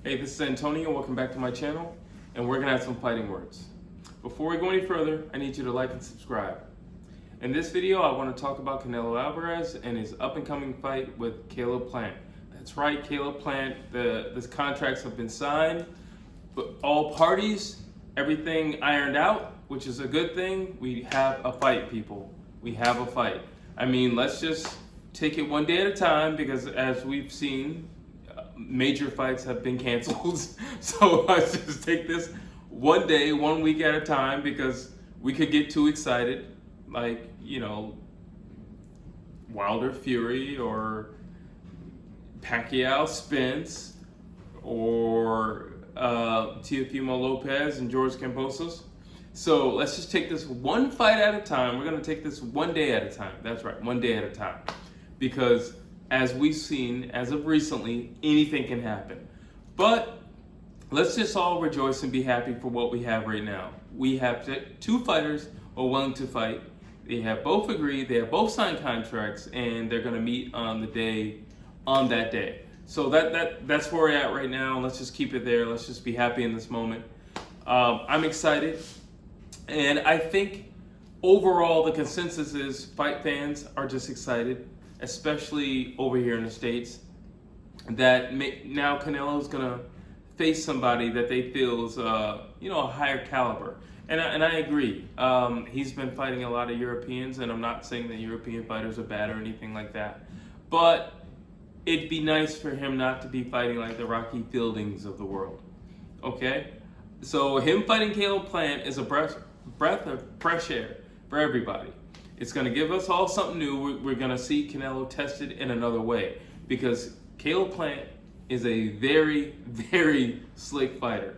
Hey, this is Antonio. Welcome back to my channel, and we're gonna have some fighting words. Before we go any further, I need you to like and subscribe. In this video, I want to talk about Canelo Alvarez and his up-and-coming fight with Caleb Plant. That's right, Caleb Plant. These contracts have been signed, but all parties, everything ironed out, which is a good thing. We have a fight, people. We have a fight. I mean, let's just take it one day at a time, because as we've seen, major fights have been canceled. So let's just take this one day, 1 week at a time, because we could get too excited, like, you know, Wilder Fury or Pacquiao Spence or Teofimo Lopez and George Kambosos. So let's just take this one fight at a time. We're going to take this one day at a time. That's right, one day at a time. Because as we've seen, as of recently, anything can happen. But let's just all rejoice and be happy for what we have right now. We have two fighters who are willing to fight. They have both agreed, they have both signed contracts, and they're going to meet on that day. So that's where we're at right now. Let's just keep it there. Let's just be happy in this moment. I'm excited, and I think overall the consensus is fight fans are just excited, especially over here in the States, that now Canelo's gonna face somebody that they feel is a higher caliber. And I agree. He's been fighting a lot of Europeans, and I'm not saying that European fighters are bad or anything like that, but it'd be nice for him not to be fighting like the Rocky Fieldings of the world. Okay? So him fighting Caleb Plant is a breath of fresh air for everybody. It's going to give us all something new. We're going to see Canelo tested in another way, because Caleb Plant is a very, very slick fighter.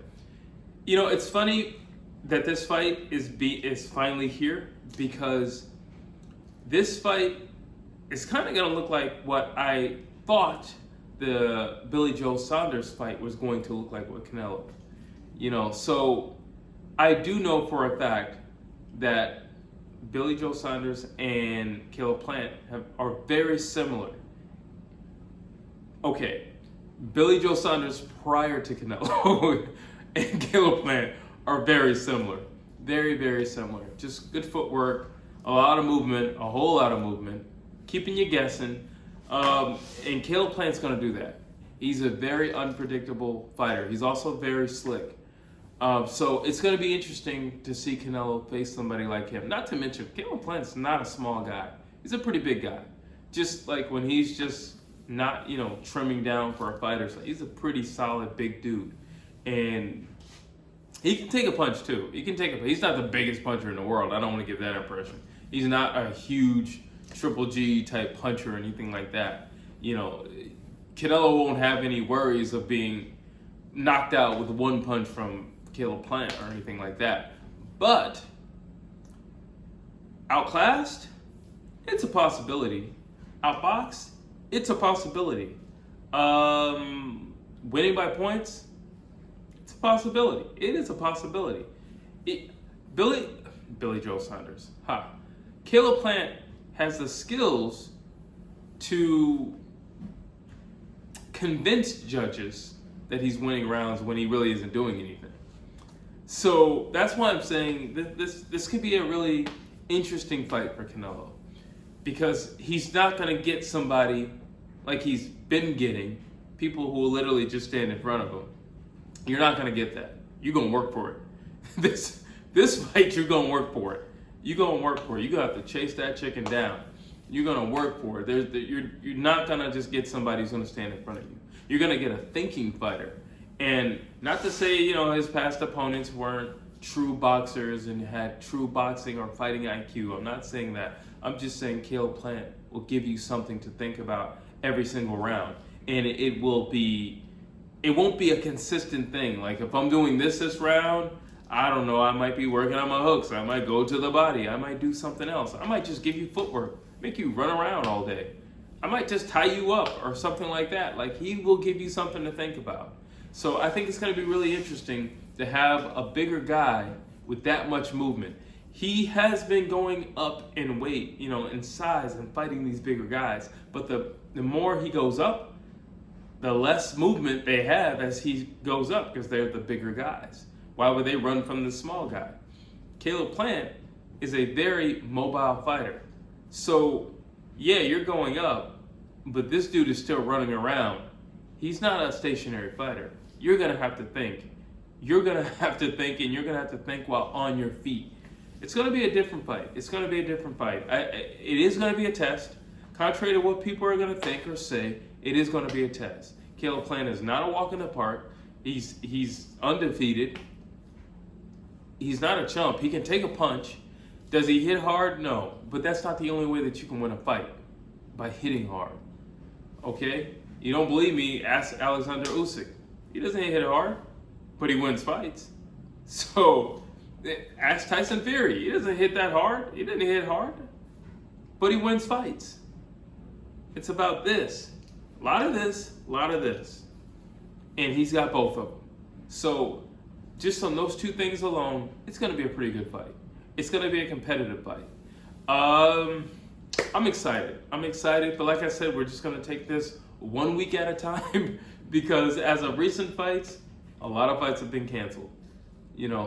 You know, it's funny that this fight is finally here, because this fight is kind of going to look like what I thought the Billy Joe Saunders fight was going to look like with Canelo. You know, so I do know for a fact that Billy Joe Saunders and Caleb Plant are very similar. Okay, Billy Joe Saunders prior to Canelo and Caleb Plant are very similar. Very, very similar. Just good footwork, a lot of movement, a whole lot of movement, keeping you guessing. And Caleb Plant's going to do that. He's a very unpredictable fighter. He's also very slick. So it's going to be interesting to see Canelo face somebody like him. Not to mention, Caleb Plant's not a small guy. He's a pretty big guy. Just like when he's just not, trimming down for a fighter. So he's a pretty solid big dude. And he can take a punch too. He's not the biggest puncher in the world. I don't want to give that impression. He's not a huge Triple G type puncher or anything like that. Canelo won't have any worries of being knocked out with one punch from Caleb Plant or anything like that. But outclassed, it's a possibility. Outboxed, it's a possibility. Winning by points, it's a possibility. It is a possibility. Billy Joe Saunders, Caleb Plant has the skills to convince judges that he's winning rounds when he really isn't doing anything. So that's why I'm saying this could be a really interesting fight for Canelo, because he's not going to get somebody like he's been getting, people who will literally just stand in front of him. You're not going to get that. You're going to work for it. This fight, you're going to work for it. You're going to work for it. You're going to have to chase that chicken down. You're going to work for it. You're not going to just get somebody who's going to stand in front of you. You're going to get a thinking fighter. And not to say, his past opponents weren't true boxers and had true boxing or fighting IQ. I'm not saying that. I'm just saying Caleb Plant will give you something to think about every single round. And it won't be a consistent thing. Like if I'm doing this round, I don't know, I might be working on my hooks. I might go to the body. I might do something else. I might just give you footwork, make you run around all day. I might just tie you up or something like that. Like, he will give you something to think about. So I think it's going to be really interesting to have a bigger guy with that much movement. He has been going up in weight, in size and fighting these bigger guys. But the more he goes up, the less movement they have as he goes up because they're the bigger guys. Why would they run from the small guy? Caleb Plant is a very mobile fighter. So, yeah, you're going up, but this dude is still running around. He's not a stationary fighter. You're going to have to think. You're going to have to think, and you're going to have to think while on your feet. It's going to be a different fight. It's going to be a different fight. It is going to be a test. Contrary to what people are going to think or say, it is going to be a test. Caleb Plant is not a walk in the park. He's undefeated. He's not a chump. He can take a punch. Does he hit hard? No. But that's not the only way that you can win a fight, by hitting hard. Okay? You don't believe me? Ask Alexander Usyk. He doesn't hit hard, but he wins fights. So, ask Tyson Fury. He doesn't hit that hard. He didn't hit hard, but he wins fights. It's about this. A lot of this, a lot of this. And he's got both of them. So, just on those two things alone, it's going to be a pretty good fight. It's going to be a competitive fight. I'm excited. But like I said, we're just going to take this 1 week at a time because as of recent fights, a lot of fights have been canceled.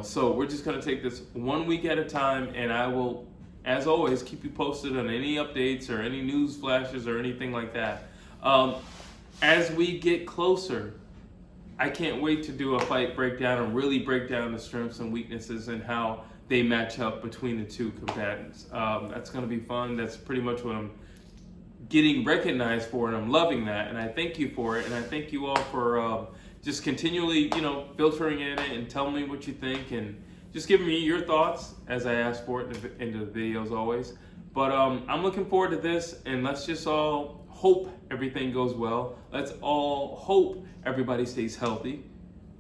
So we're just going to take this 1 week at a time, and I will, as always, keep you posted on any updates or any news flashes or anything like that. As we get closer, I can't wait to do a fight breakdown and really break down the strengths and weaknesses and how they match up between the two combatants. That's going to be fun. That's pretty much what I'm getting recognized for, and I'm loving that. And I thank you for it, and I thank you all for just continually, filtering in it and telling me what you think and just giving me your thoughts as I ask for it in the videos always. But I'm looking forward to this, and let's just all hope everything goes well. Let's all hope everybody stays healthy,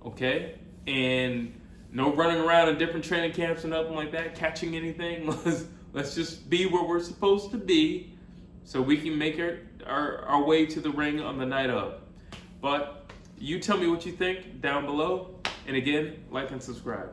okay? And no running around in different training camps and nothing like that, catching anything. Let's just be where we're supposed to be so we can make our way to the ring on the night of. But you tell me what you think down below. And again, like and subscribe.